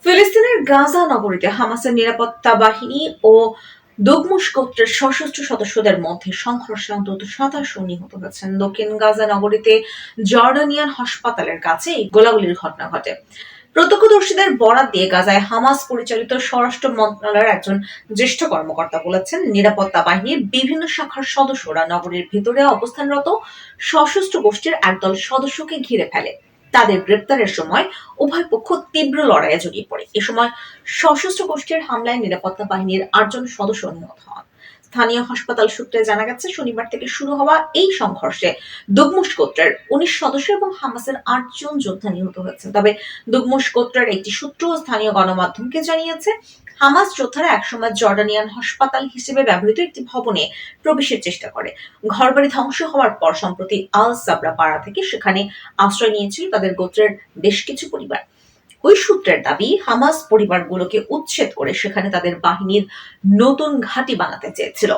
ফিলিস্তিনের গাজা নগরীতে হামাসের নিরাপত্তা বাহিনী ও দুগমুশ গোত্রের সশস্ত্র সদস্যদের মধ্যে সংঘর্ষে অন্তত 27 নিহত হয়েছেন। দক্ষিণ গাজা নগরীতে জর্ডানিয়ান হাসপাতালের কাছে এই গোলাগুলির ঘটনা ঘটে। প্রত্যক্ষদর্শীদের বরাত দিয়ে গাজায় হামাস পরিচালিত স্বরাষ্ট্র মন্ত্রণালয়ের একজন জ্যেষ্ঠ কর্মকর্তা বলেছেন, নিরাপত্তা বাহিনীর বিভিন্ন শাখার সদস্যরা নগরীর ভিতরে অবস্থানরত সশস্ত্র গোষ্ঠীর একদল সদস্যকে ঘিরে ফেলে। তাদের গ্রেপ্তারের সময় উভয় পক্ষ তীব্র লড়াইয়ে জড়িয়ে পড়ে। এ সময় সশস্ত্র গোষ্ঠীর হামলায় নিরাপত্তা বাহিনীর 8 জন সদস্য নিহত হন। স্থানীয় হাসপাতাল সূত্রে জানা গেছে, শনিবার থেকে শুরু হওয়া এই সংঘর্ষে দুগমুশ গোত্রের 19 সদস্য এবং হামাসের 8 জন যোদ্ধা নিহত হয়েছেন। তবে দুগমুশ গোত্রের একটি সূত্র স্থানীয় গণমাধ্যমকে জানিয়েছে, হামাস যোদ্ধারা একসময় জর্ডানিয়ান হাসপাতাল হিসেবে ব্যবহৃত একটি ভবনে প্রবেশের চেষ্টা করে। ঘরবাড়ি ধ্বংস হওয়ার পর সম্প্রতি আল সাবরা পাড়া থেকে সেখানে আশ্রয় নিয়েছিল তাদের গোত্রের বেশ কিছু পরিবার। ওই সূত্রের দাবি, হামাস পরিবারগুলোকে উচ্ছেদ করে সেখানে তাদের বাহিনীর নতুন ঘাঁটি বানাতে চেয়েছিল।